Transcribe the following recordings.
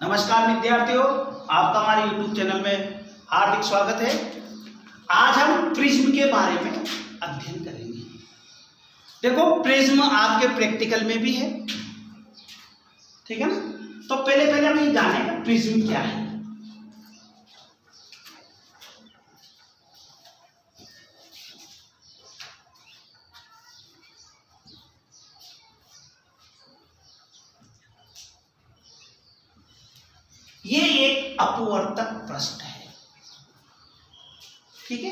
नमस्कार विद्यार्थियों, आपका हमारे YouTube चैनल में हार्दिक स्वागत है। आज हम प्रिज्म के बारे में अध्ययन करेंगे। देखो, प्रिज्म आपके प्रैक्टिकल में भी है, ठीक है ना। तो पहले हम ये जानेंगे प्रिज्म क्या है। ये एक अपवर्तक पृष्ठ है, ठीक है।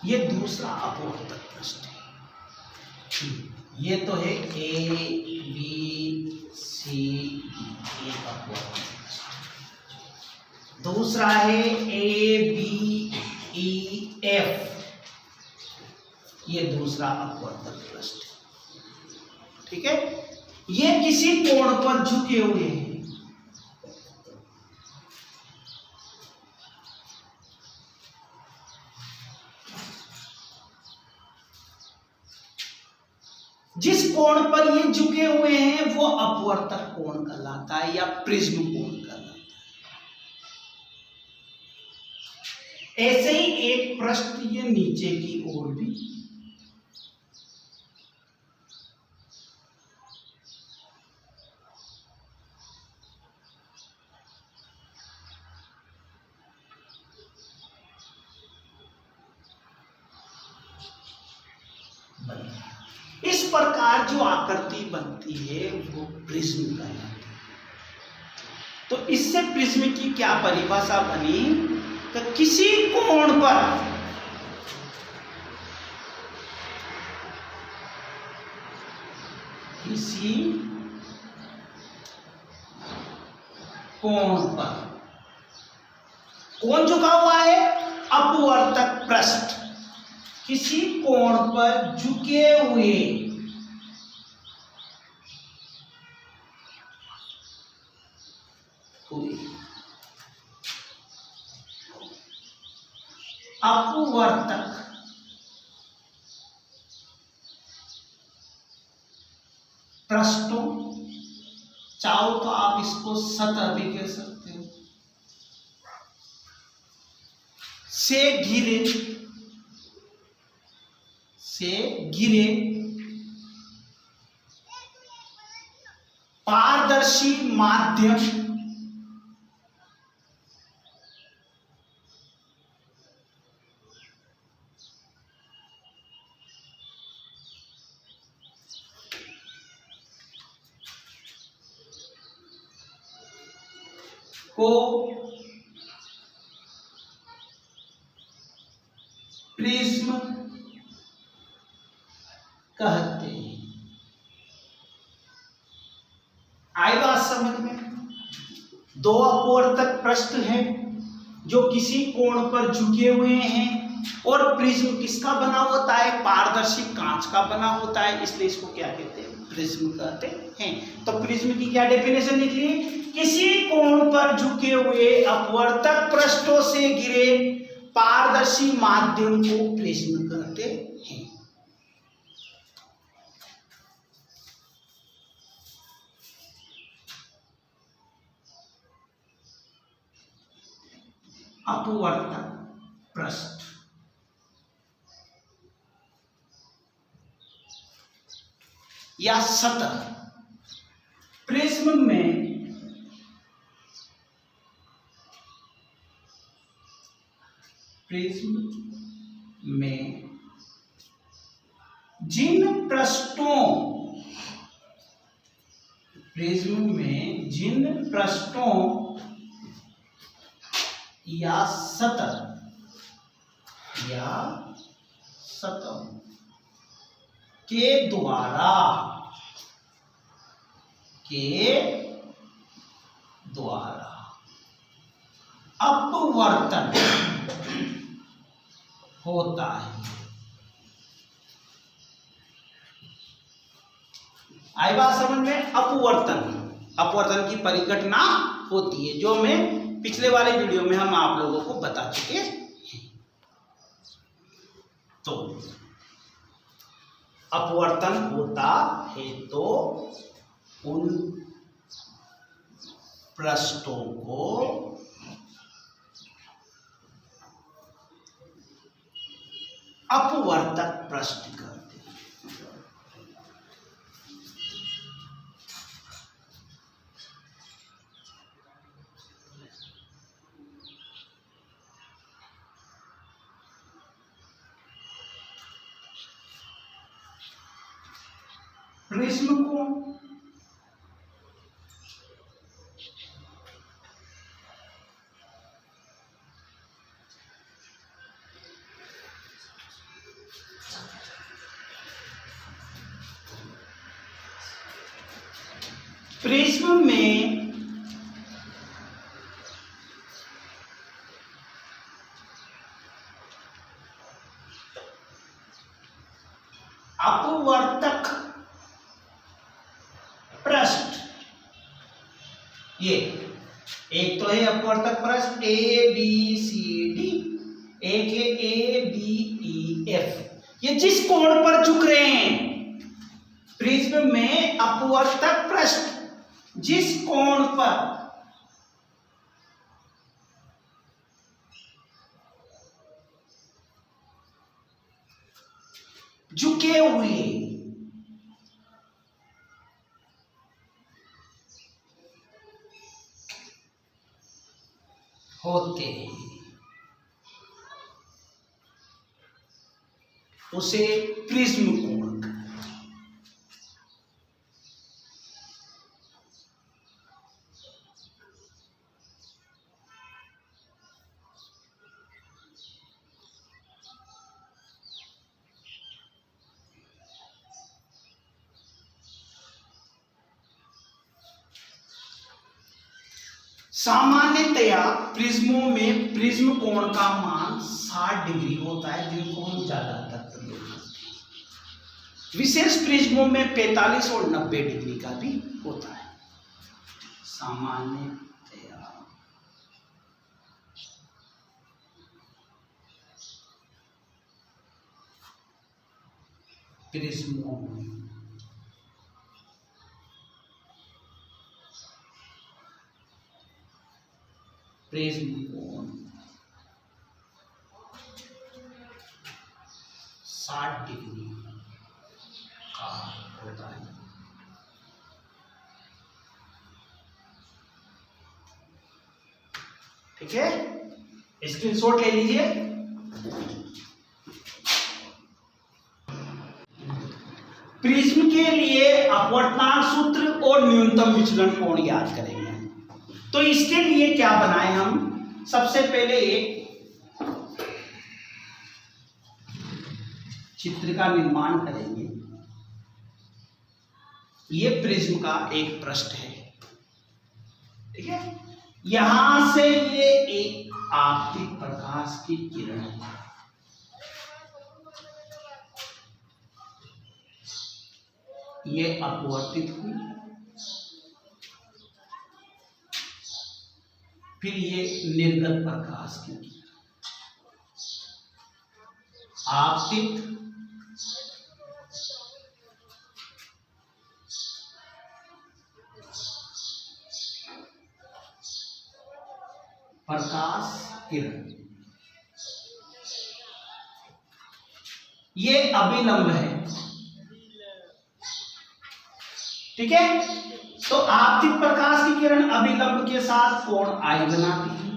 ये दूसरा अपवर्तक पृष्ठ है। ये तो है ए बी सी, एक अपवर्तक पृष्ठ। दूसरा है ए बी ई एफ, ये दूसरा अपवर्तक पृष्ठ, ठीक है। ये किसी कोण पर झुके हुए हैं। जिस कोण पर ये झुके हुए हैं वो अपवर्तक कोण कहलाता है या प्रिज्म कोण कहलाता है। ऐसे ही एक पृष्ठ ये नीचे की ओर भी, इस प्रकार जो आकृति बनती है वो प्रिज्म कहलाती है। तो इससे प्रिज्म की क्या परिभाषा बनी? तो किसी कोण पर कौन झुका हुआ है? अपवर्तक पृष्ठ किसी कोण पर झुके हुए अपवर्तक पृष्ठों, चाहो तो आप इसको सतह भी कह सकते हो, से घिरे पारदर्शी माध्यम को प्रिज्म कहते हैं। आई बात समझ में? दो अपवर्तक पृष्ठ हैं जो किसी कोण पर झुके हुए हैं और प्रिज्म किसका बना होता है? पारदर्शी कांच का बना होता है, इसलिए इसको क्या कहते हैं? प्रिज्म कहते हैं। तो प्रिज्म की क्या डेफिनेशन निकली? किसी कोण पर झुके हुए अपवर्तक पृष्ठों से घिरे पारदर्शी माध्यम को प्रिज्म कहते हैं। अपवर्तक पृष्ठ या सतह। प्रिज्म में जिन पृष्ठों या सतह के द्वारा अपवर्तन होता है। आई बात समझ में? अपवर्तन अपवर्तन की परिघटना होती है, जो मैं पिछले वाले वीडियो में हम आप लोगों को बता चुके हैं। तो अपवर्तन होता है तो उन पृष्ठों को अपवर्तक पृष्ठ कहते हैं। प्रिज्म को प्रिज्म में अपवर्तक पृष्ठ, ये एक तो है अपवर्तक पृष्ठ ए बी सी डी, एक है ए बी ई एफ। ये जिस कोण पर झुक रहे हैं, प्रिज्म में अपवर्तक पृष्ठ जिस कोण पर झुके हुए होते हैं उसे प्रिज्म कोण कहते हैं। सामान्यतया प्रिज्मों में प्रिज्म कोण का मान 60 डिग्री होता है, जिनको हम ज्यादातर प्रयोग करते हैं। विशेष प्रिज्मों में 45 और 90 डिग्री का भी होता है। सामान्यतया प्रिज्मों में प्रिज्म कोण 60 डिग्री का होता है। ठीक है, स्क्रीनशॉट ले लीजिए। प्रिज्म के लिए अपवर्तनांक सूत्र और न्यूनतम विचलन कोण याद करेंगे। तो इसके लिए क्या बनाए हम, सबसे पहले एक चित्र का निर्माण करेंगे। ये प्रिज्म का एक पृष्ठ है, ठीक है। यहां से ये एक आपतित प्रकाश की किरण है, ये अपवर्तित हुई, फिर ये निर्गत प्रकाश की किरण, आपतित, प्रकाश किरण, ये अभिलंब है, ठीक है। तो आपतित प्रकाश की किरण अभिलंब के साथ कोण I बनाती है,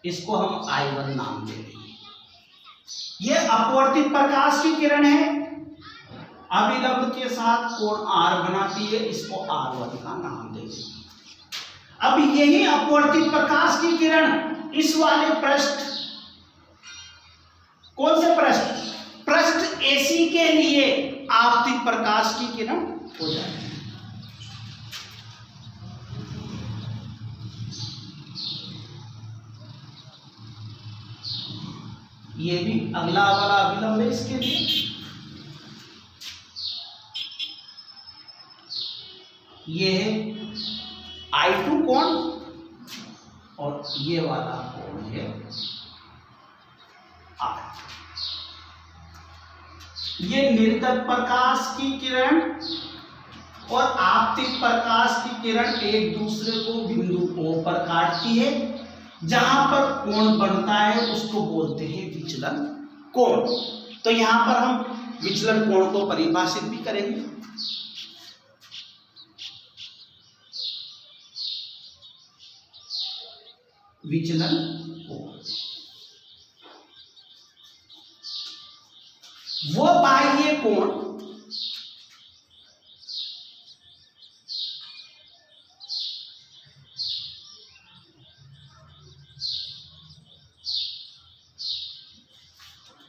इसको हम I1 नाम दे रहे हैं। यह अपवर्तित प्रकाश की किरण है, अभिलंब के साथ कोण R बनाती है, इसको R1 का नाम दे रहे हैं। अब यही अपवर्तित प्रकाश की किरण इस वाले पृष्ठ, कौन से पृष्ठ, पृष्ठ AC के लिए आपतित प्रकाश की किरण हो जाएगी। ये भी अगला वाला अभिलंब है इसके लिए, ये है I2 कोण और ये वाला कोण है R। ये निर्गत प्रकाश की किरण और आपतित प्रकाश की किरण एक दूसरे को बिंदु O पर काटती है, जहां पर कोण बनता है उसको बोलते हैं विचलन कोण। तो यहां पर हम विचलन कोण को परिभाषित भी करेंगे। विचलन कोण वो बाह्य कोण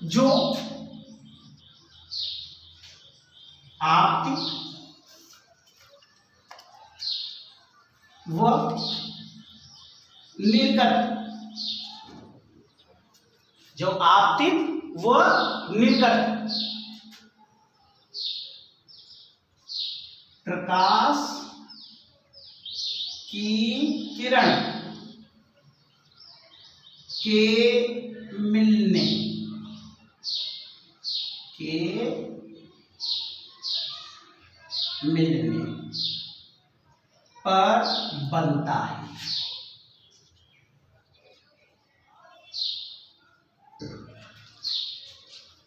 जो आपतित व निर्गत, जो आपतित व निर्गत प्रकाश की किरण के मिलने पर बनता है।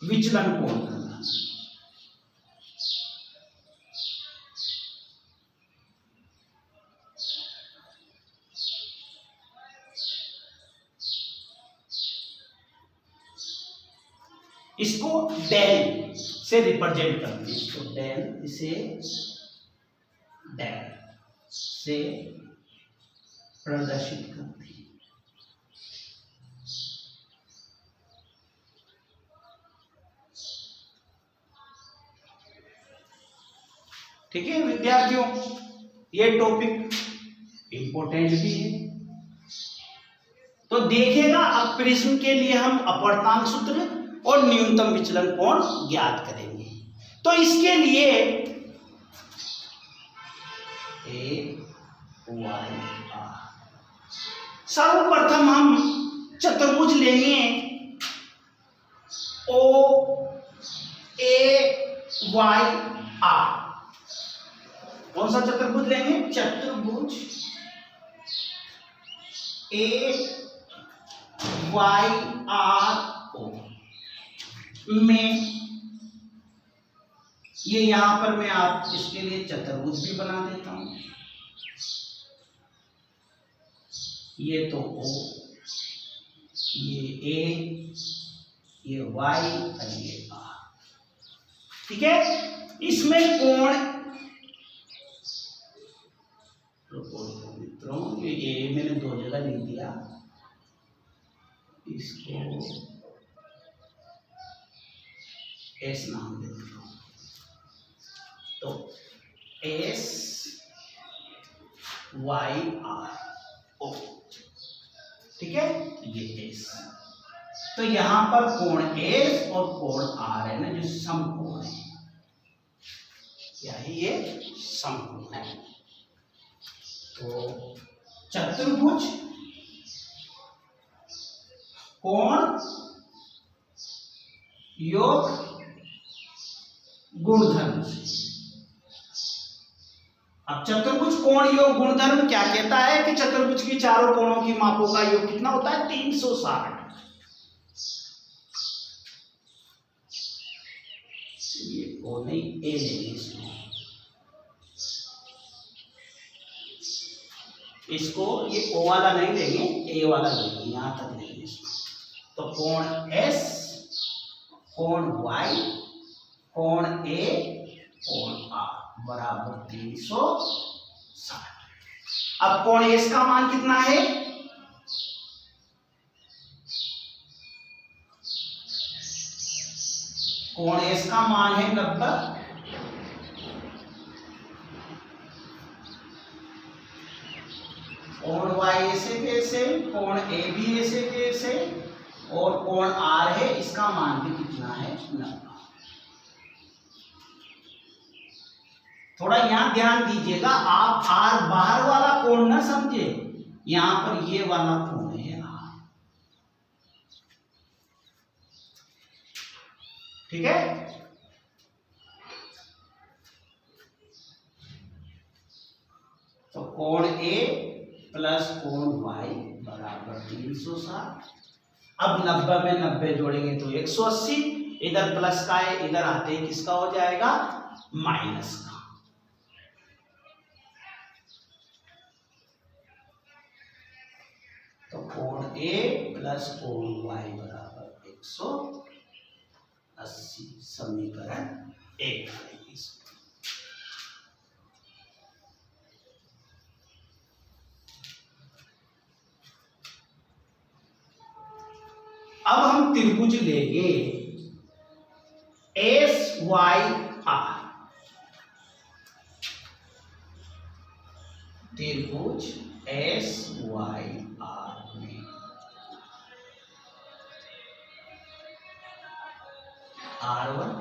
विचलन कोण करना। इसको डेल से रिप्रेजेंट करते हैं, इसको डेल, इसे डेल से प्रदर्शित करते हैं। ठीक है विद्यार्थियों, ये टॉपिक इंपॉर्टेंट भी है। तो देखिएगा, अब प्रिज्म के लिए हम अपवर्तनांक सूत्र और न्यूनतम विचलन कोण ज्ञात करेंगे। तो इसके लिए सर्वप्रथम हम चतुर्भुज लेंगे OAYR। कौन सा चतुर्भुज लेंगे? चतुर्भुज AYRO में, ये यहां पर मैं आप इसके लिए चतुर्भुज भी बना देता हूं। ये तो O, ये A, ये Y और ये R। ठीक है, इसमें कोण, मित्रों ये A मैंने दो जगह लिख दिया, इसको S नाम दे देता हूं। तो S Y R O, ठीक है, ये S। तो यहां पर कोण S और कोण R है ना, जो समकोण है, यही ये समकोण है। तो चतुर्भुज कोण योग गुणधर्म। अब चतुर्भुज कोण योग गुणधर्म क्या कहता है कि चतुर्भुज की चारों कोणों की मापों का योग कितना होता है? 360। ये O नहीं, A लेंगे इसमें, इसको ये O वाला नहीं लेंगे, A वाला लेंगे, यहां तक लेंगे इसको। तो कोण S, कोण Y, कोण A, कोण R बराबर 360। अब कोण S का मान कितना है? कोण S का मान है 90। कोण Y ऐसे कैसे, कोण A भी ऐसे कैसे, और कोण R है, इसका मान भी कितना है? 90। थोड़ा यहाँ ध्यान दीजिएगा, आप आर बाहर वाला कोण ना समझे, यहां पर ये वाला कोण है आर, ठीक है। तो कोण ए प्लस कोण वाई बराबर 360। अब 90 में 90 जोड़ेंगे तो 180, इधर प्लस का है, इधर आते ही किसका हो जाएगा, माइनस का। तो कोण ए प्लस कोण वाई बराबर 180, समीकरण 1। अब हम त्रिभुज लेंगे एस वाई आर, त्रिभुज एस वाई आर में R1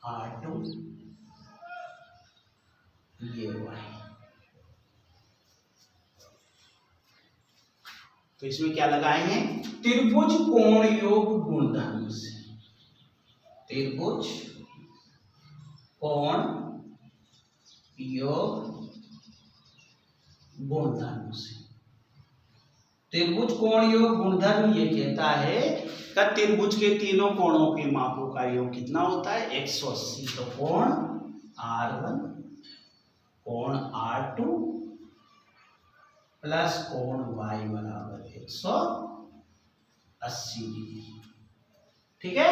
R2 ये वाई। तो इसमें क्या लगाएंगे, त्रिभुज कोण योग गुणधर्म से, त्रिभुज कोण योग गुणधर्म से। त्रिभुज कोण योग गुणधर्म ये कहता है कि त्रिभुज के तीनों कोणों के मापों का योग कितना होता है, 180। तो कोण R1 कोण R2 प्लस कोण y बराबर 180 डिग्री, ठीक है।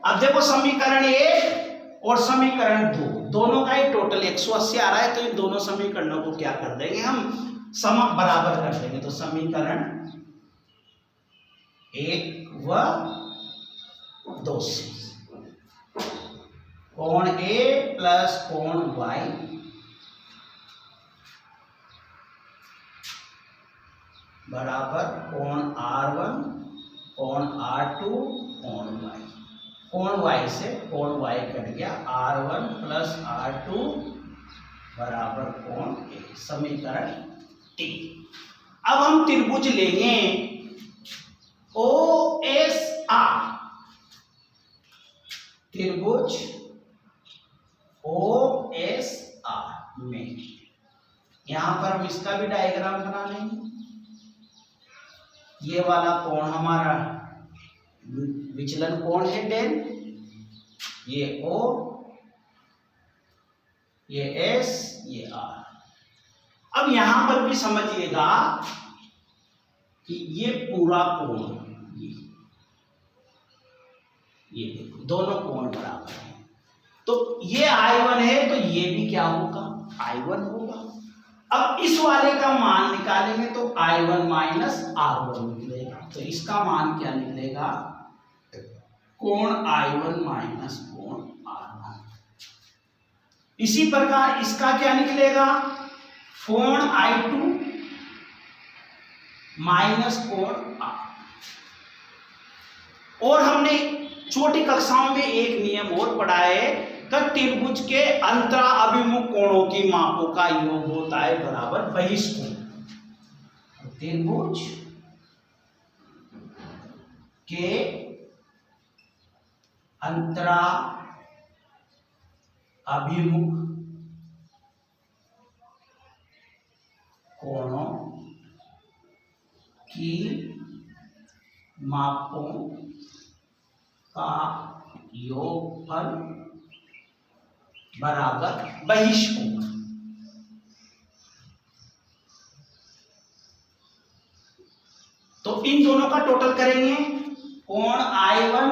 अब देखो समीकरण 1 और समीकरण 2 दोनों का ही टोटल 180 आ रहा है, तो इन दोनों समीकरणों को क्या कर देंगे हम, सम बराबर कर देंगे। तो समीकरण 1 व 2 से कोण A प्लस कोण Y बराबर कोण R1 कोण R2 कोण Y, कोण Y से कोण Y कट गया, R1 प्लस R2 बराबर कोण A, समीकरण 3। अब हम त्रिभुज लेंगे OSR, त्रिभुज OSR में यहां पर हम इसका भी डायग्राम बना लेंगे। ये वाला कोण हमारा विचलन कोण है डेल, ये O, ये S, ये R। अब यहां पर भी समझिएगा कि ये पूरा कोण, ये देखो दोनों कोण बराबर हैं, तो ये I1 है तो ये भी क्या होगा, I1 होगा। अब इस वाले का मान निकालेंगे तो I1 माइनस R1 निकलेगा, तो इसका मान क्या निकलेगा, कोण I1 माइनस कोण R1। इसी प्रकार इसका क्या निकलेगा, कोण I2 माइनस कोण R। और हमने छोटी कक्षाओं में एक नियम और पढ़ा है कि त्रिभुज के अंतरा अभिमुख कोणों की मापों का योग होता है बराबर बहिष्कोण। त्रिभुज के अंतरा अभिमुख कोणों की मापों का योगफल बराबर बहिष्कोण। तो इन दोनों का टोटल करेंगे, कोण I1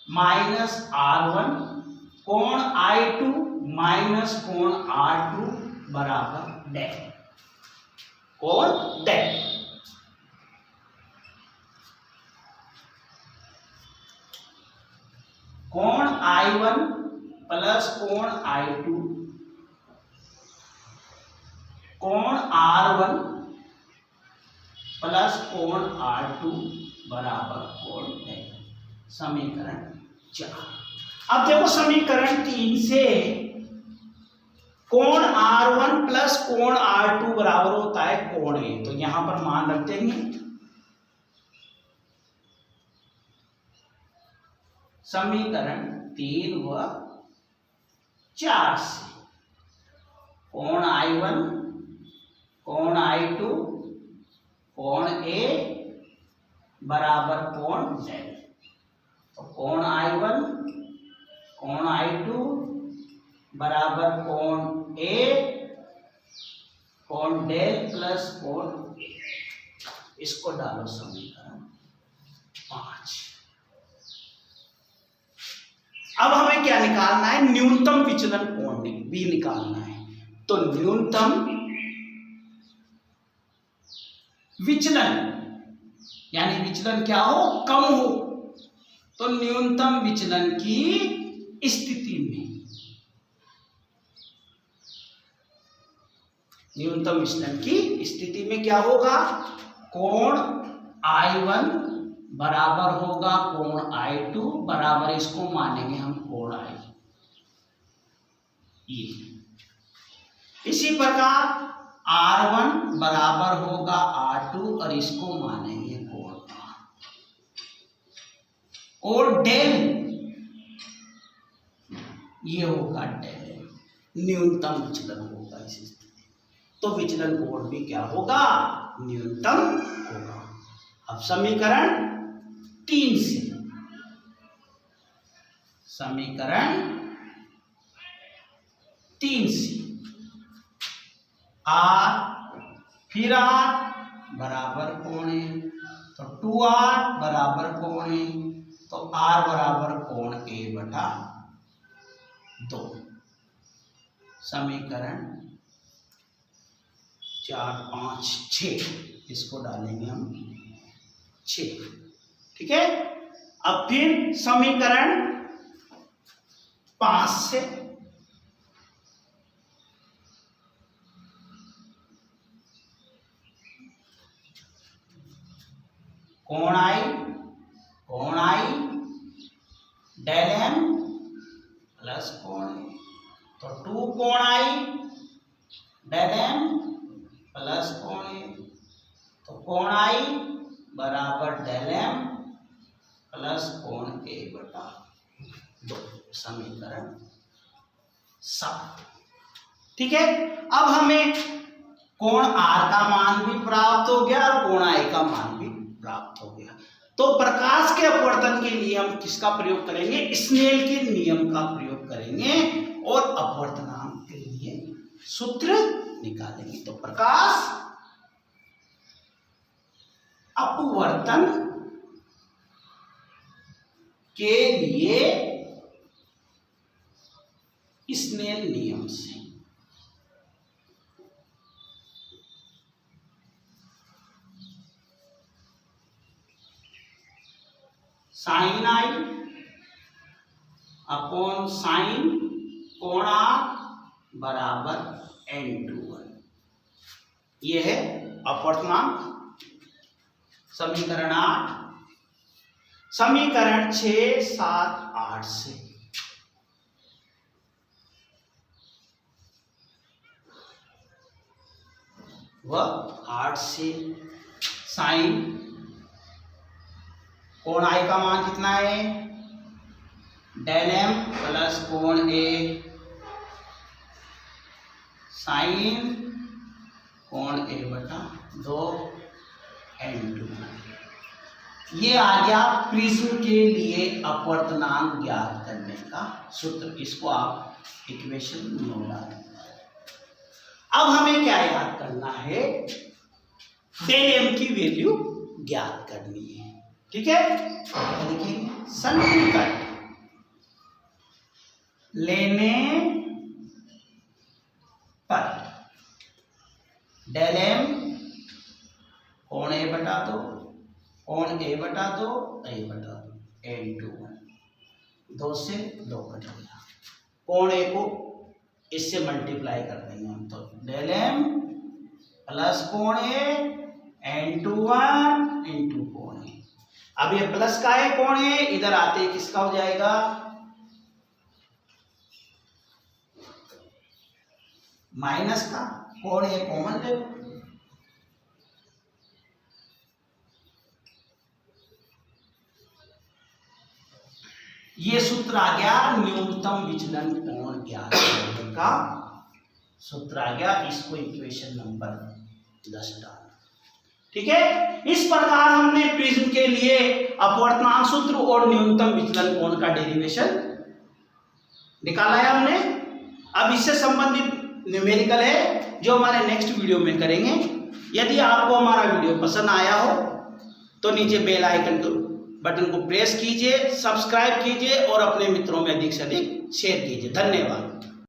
माइनस R1 कोण I2 माइनस कोण R2 बराबर डेल, कोण डेल। कोण I1 प्लस कोण I2 कोण R1 प्लस कोण R2 बराबर कोण डेल, समीकरण 4। अब देखो समीकरण 3 से कोण R1 प्लस कोण R2 बराबर होता है कोण A। तो यहां पर मान रख देंगे। समीकरण 3 व 4 से कोण I1 कोण I2 कोण A बराबर कोण Z। तो कोण I1 कोण I2 बराबर कोण A कोण डेल प्लस कोण A। इसको डालो समीकरण 5। अब हमें क्या निकालना है? न्यूनतम विचलन कोण भी निकालना है। तो न्यूनतम विचलन यानी विचलन क्या हो? कम हो। तो न्यूनतम विचलन की स्थिति में न्यूनतम विचलन की स्थिति में क्या होगा? कोण I1 बराबर होगा कोण I2 बराबर, इसको मानेंगे हम कोण I। इसी प्रकार R1 बराबर होगा R2 और इसको मानेंगे कोण R। और डेल ये होगा डेल, न्यूनतम विचलन होगा इस स्थिति। तो विचलन कोण भी क्या होगा? न्यूनतम होगा। अब समीकरण 3 से समीकरण 3 से R फिर R बराबर कोण A। तो 2R बराबर कोण A। तो R बराबर कोण A बटा 2। समीकरण 4 5 6 इसको डालेंगे हम 6। ठीक है। अब फिर समीकरण 5 से कोण I डेल M प्लस कोण A। तो 2 कोण I डेल M प्लस कोण A। तो कोण I बराबर डेल M प्लस कोण A बटा 2। समीकरण 7। ठीक है। अब हमें कोण R का मान भी प्राप्त हो गया और कोण I का मान भी प्राप्त हो गया। तो प्रकाश के अपवर्तन के लिए हम किसका प्रयोग करेंगे? स्नेल के नियम का प्रयोग करेंगे और अपवर्तनांक के लिए सूत्र निकालेंगे। तो प्रकाश अपवर्तन के लिए स्नेल नियम से साइन I अपॉन साइन कोण R बराबर n/2 यह है अपवर्तनांक। समीकरण 8। समीकरण 6 7 8 से वह 8 से साइन कोण I का मान कितना है? डेल M प्लस कोण A साइन कोण A बटा 2 n/2। ये आ गया प्रिज्म के लिए अपवर्तनांक ज्ञात करने का सूत्र। इसको आप इक्वेशन में डालें। अब हमें क्या याद करना है? डेल M की वैल्यू ज्ञात करनी है। ठीक है। लिखेंगे सन्निकट लेने पर डेल M कोण A बटा 2 कोण A बटा 2 A बटा 2 n/2 2 से 2 कट गया। कोण A को इससे मल्टीप्लाई कर देंगे हम। तो डेल M प्लस कोण A n/1 इंटू कोण A। अब ये प्लस का है कोण है, इधर आते किसका हो जाएगा, माइनस का कोण है, कॉमन ले लो। ये सूत्र आ गया न्यूनतम विचलन कोण ज्ञात करने का सूत्र आ गया, इसको इक्वेशन नंबर 10 डाल। ठीक है, इस प्रकार हमने प्रिज्म के लिए अपवर्तनांक सूत्र और न्यूनतम विचलन कोण का डेरिवेशन निकाला है हमने। अब इससे संबंधित न्यूमेरिकल है जो हमारे नेक्स्ट वीडियो में करेंगे। यदि आपको हमारा वीडियो पसंद आया हो तो नीचे बेल आइकन बटन को प्रेस कीजिए, सब्सक्राइब कीजिए और अपने मित्रों में अधिक से अधिक शेयर कीजिए। धन्यवाद।